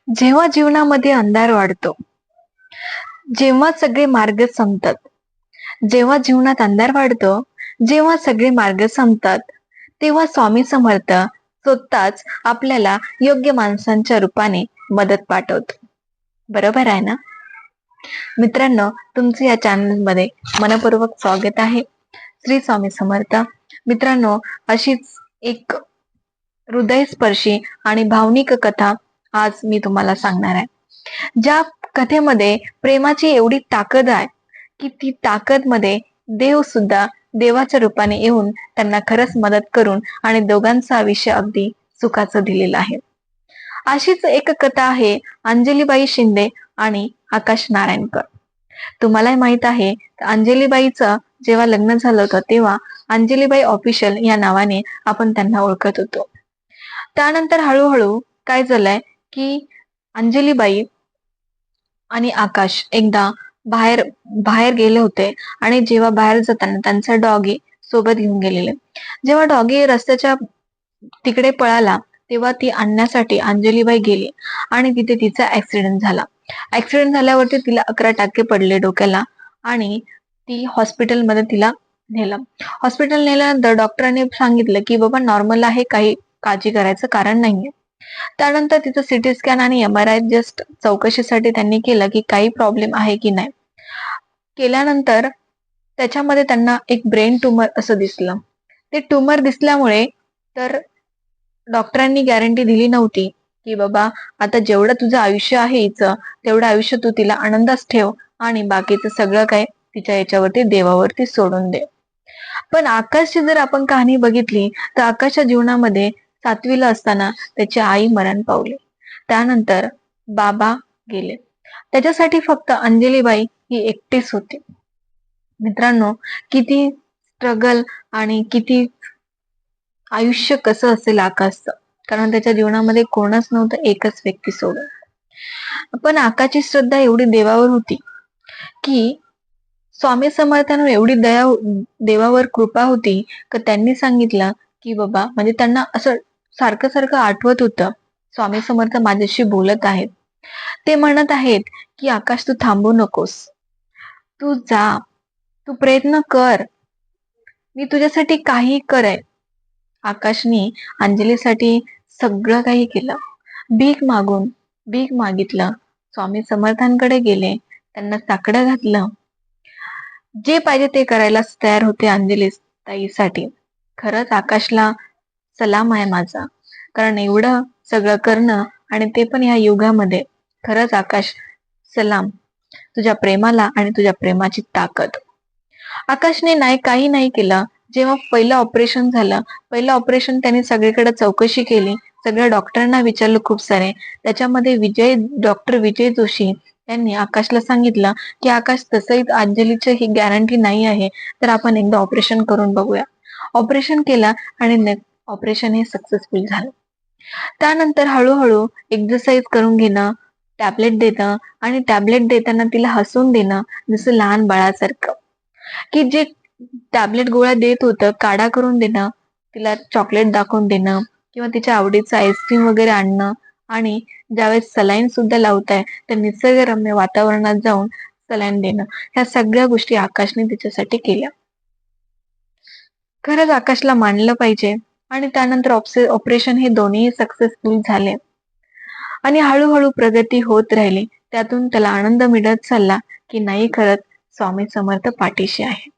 जेव्हा जीवनामध्ये अंधार वाढतो, जेव्हा सगळे मार्ग संपतात, जेव्हा जीवनात अंधार वाढतो, जेव्हा सगळे मार्ग संपतात, तेव्हा स्वामी समर्थ स्वतःच आपल्याला योग्य माणसांच्या रूपाने मदत पाठवतो. बरोबर आहे ना? मित्रांनो, तुमचं या चॅनलमध्ये मनपूर्वक स्वागत आहे. श्री स्वामी समर्थ. मित्रांनो, अशीच एक हृदयस्पर्शी आणि भावनिक कथा आज मी तुम्हाला सांगणार आहे. ज्या कथेमध्ये प्रेमाची एवढी ताकद आहे की ती ताकद मध्ये देव सुद्धा देवाच्या रूपाने येऊन त्यांना खरंच मदत करून आणि दोघांचं आयुष्य अगदी सुखाचं दिलेलं आहे. अशीच एक कथा आहे अंजलीबाई शिंदे आणि आकाश नारायणकर. तुम्हाला माहित आहे अंजलीबाईचं जेव्हा लग्न झालं होतं तेव्हा अंजलीबाई ऑफिशियल या नावाने आपण त्यांना ओळखत होतो. त्यानंतर हळूहळू काय झालंय की अंजलीबाई आणि आकाश एकदा बाहेर बाहेर गेले होते आणि जेव्हा बाहेर जाताना त्यांचा डॉगी सोबत घेऊन गेलेले. जेव्हा डॉगी रस्त्याच्या तिकडे पळाला तेव्हा ती आणण्यासाठी अंजलीबाई गेली आणि तिथे तिचा ऍक्सिडेंट झाला. ऍक्सिडेंट झाल्यावरती तिला 11 टाके पडले डोक्याला आणि ती हॉस्पिटलमध्ये तिला नेलं. हॉस्पिटल नेल्यानंतर डॉक्टरांनी सांगितलं की बाबा नॉर्मल आहे, काही काळजी करायचं कारण नाहीये. त्यानंतर तिचं सिटी स्कॅन आणि MRI जस्ट चौकशीसाठी त्यांनी केलं की काही प्रॉब्लेम आहे की नाही. केल्यानंतर त्याच्यामध्ये त्यांना एक ब्रेन ट्यूमर असं दिसलं. ते ट्यूमर दिसल्यामुळे तर डॉक्टरांनी गॅरंटी दिली नव्हती की बाबा आता जेवढं तुझं आयुष्य आहे हिचं तेवढं आयुष्य तू तिला आनंदात ठेव आणि बाकीचं सगळं काय तिच्या याच्यावरती देवावरती सोडून दे. पण आकाशची जर आपण कहाणी बघितली तर आकाशच्या जीवनामध्ये 7वीला असताना त्याची आई मरण पावली. त्यानंतर बाबा गेले. त्याच्यासाठी फक्त अंजलीबाई ही एकटीच होती. मित्रांनो, किती स्ट्रगल आणि किती आयुष्य कसं असेल आकाशचं, कारण त्याच्या जीवनामध्ये कोणच नव्हतं एकच व्यक्ती सोडून. पण आकाशची श्रद्धा एवढी देवावर होती की स्वामी समर्थांवर एवढी दया देवावर कृपा होती की त्यांनी सांगितलं की बाबा म्हणजे त्यांना असं सारखं सारखं आठवत होतं स्वामी समर्थ माझ्याशी बोलत आहेत. ते म्हणत आहेत की आकाश तू थांबू नकोस, तू जा, तू प्रयत्न कर, मी तुझ्यासाठी काही करेन. आकाशने अंजलीसाठी सगळं काही केलं. भीक मागून भीक मागितलं, स्वामी समर्थांकडे गेले, त्यांना साकडं घातलं. जे पाहिजे ते करायला तयार होते अंजली ताईसाठी. खरंच आकाशला सलाम आहे माझा, कारण एवढं सगळं करणं आणि ते पण ह्या युगामध्ये. खरंच आकाश सलाम तुझ्या प्रेमाला आणि तुझ्या प्रेमाची ताकद. आकाशने नाही काही नाही केलं. जेव्हा पहिलं ऑपरेशन झालं, पहिलं ऑपरेशन त्याने सगळीकडे चौकशी केली, सगळ्या डॉक्टरांना विचारलं खूप सारे. त्याच्यामध्ये डॉक्टर विजय जोशी यांनी आकाशला सांगितलं की आकाश तसंही अंजलीची ही गॅरंटी नाही आहे, तर आपण एकदा ऑपरेशन करून बघूया. ऑपरेशन केलं आणि ऑपरेशन हे सक्सेसफुल झालं. त्यानंतर हळूहळू एक्सरसाइज करून घेणं, टॅबलेट देणं आणि टॅबलेट देताना तिला हसून देणं जसं लहान बाळासारखं. की जे टॅबलेट गोळ्या देत होतं काढा करून देणं, तिला चॉकलेट दाखवून देणं किंवा तिच्या आवडीचं आईस्क्रीम वगैरे आणणं आणि ज्यावेळेस सलाईन सुद्धा लावताय तर निसर्गरम्य वातावरणात जाऊन सलाईन देणं, ह्या सगळ्या गोष्टी आकाशने तिच्यासाठी केल्या. खरंच आकाशला मानलं पाहिजे. आणि त्यानंतर ऑपरेशन हे दोन्ही सक्सेसफुल झाले आणि हळूहळू प्रगती होत राहिली. त्यातून त्याला आनंद मिळत चालला की नाही खरंच स्वामी समर्थ पाठीशी आहे.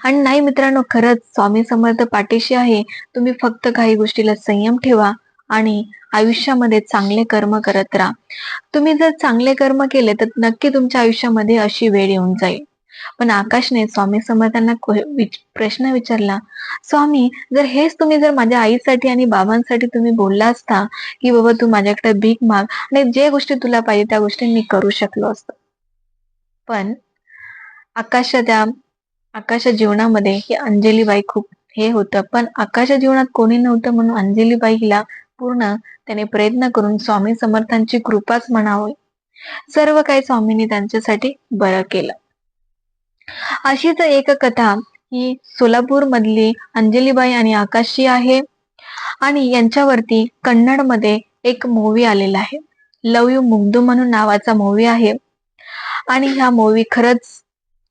आणि नाही मित्रांनो, खरंच स्वामी समर्थ पाठीशी आहे. तुम्ही फक्त काही गोष्टीला संयम ठेवा आणि आयुष्यामध्ये चांगले कर्म करत राहा. तुम्ही जर चांगले कर्म केले तर नक्की तुमच्या आयुष्यामध्ये अशी वेळ येऊन जाईल. पण आकाशने स्वामी समर्थांना प्रश्न विचारला, स्वामी जर हेच तुम्ही जर माझ्या आईसाठी आणि बाबांसाठी तुम्ही बोलला असता की बाबा तू माझ्याकडे भीक माग आणि जे गोष्टी तुला पाहिजे त्या गोष्टी मी करू शकलो असतो. पण आकाशच्या जीवनामध्ये ही अंजलीबाई खूप हे होतं, पण आकाशच्या जीवनात कोणी नव्हतं म्हणून अंजलीबाईला पूर्ण त्याने प्रयत्न करून स्वामी समर्थांची कृपाच म्हणावी, सर्व काही स्वामींनी त्यांच्यासाठी बरं केलं. अशीच एक कथा ही सोलापूर मधली अंजलीबाई आणि आकाशची आहे आणि यांच्यावरती कन्नड मध्ये एक मूवी आलेला आहे. लव यू मुग्धू म्हणून नावाचा मूवी आहे. आणि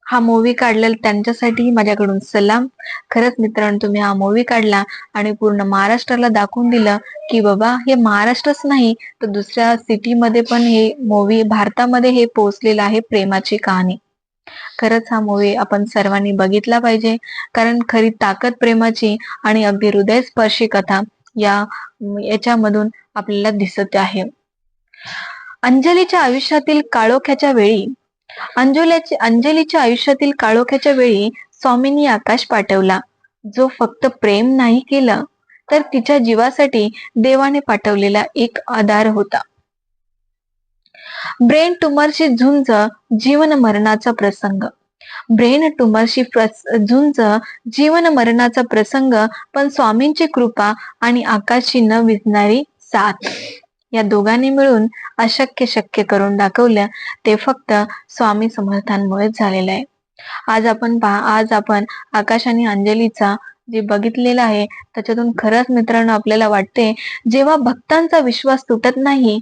हा मूवी काढलेला त्यांच्यासाठी माझ्याकडून सलाम. खरंच मित्रांनो, तुम्ही हा मूवी काढला आणि पूर्ण महाराष्ट्राला दाखवून दिलं की बाबा हे महाराष्ट्रच नाही तर दुसऱ्या सिटीमध्ये पण हे मूवी, भारतामध्ये हे पोहोचलेलं आहे प्रेमाची कहाणी. खरंच हा मूवी आपण सर्वांनी बघितला पाहिजे, कारण खरी ताकद प्रेमाची आणि अगदी हृदयस्पर्शी कथा याच्यामधून आपल्याला दिसत आहे. अंजलीच्या आयुष्यातील काळोख्याच्या वेळी अंजलीच्या आयुष्यातील काळोख्याच्या वेळी स्वामींनी आकाश पाठवला, जो फक्त प्रेम नाही केलं तर तिच्या जीवासाठी देवाने पाठवलेला एक आधार होता. ब्रेन ट्युमरशी झुंज, जीवन मरणाचा प्रसंग. ब्रेन ट्युमरशी झुंज, जीवन मरणाचा प्रसंग, पण स्वामींची कृपा आणि आकाशची न विझणारी साथ, या दोघांनी मिळून अशक्य शक्य करून दाखवलं. ते फक्त स्वामी समर्थांमुळेच झालेलं आहे. आज आपण आकाश आणि अंजलीचा जे बघितलेलं आहे त्याच्यातून खरंच मित्रांनो आपल्याला वाटते, जेव्हा भक्तांचा विश्वास तुटत नाही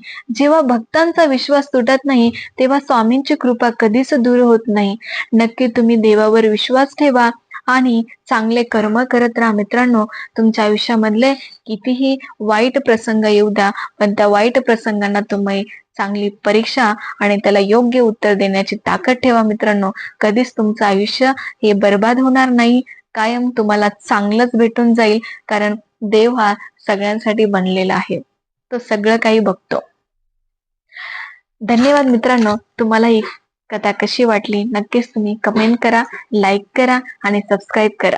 तेव्हा स्वामींची कृपा कधीच दूर होत नाही. नक्की तुम्ही देवावर विश्वास ठेवा आणि चांगले कर्म करत राहा मित्रांनो. तुमच्या आयुष्यामधले कितीही वाईट प्रसंग येऊ द्या, पण त्या वाईट प्रसंगांना तुम्ही चांगली परीक्षा आणि त्याला योग्य उत्तर देण्याची ताकद ठेवा मित्रांनो. कधीच तुमचं आयुष्य हे बर्बाद होणार नाही, कायम तुम्हाला चांगलंच भेटून जाईल, कारण देव हा सगळ्यांसाठी बनलेला आहे, तो सगळं काही बघतो. धन्यवाद मित्रांनो. तुम्हाला ही कथा कशी वाटली नक्कीच तुम्ही कमेंट करा, लाईक करा आणि सबस्क्राईब करा.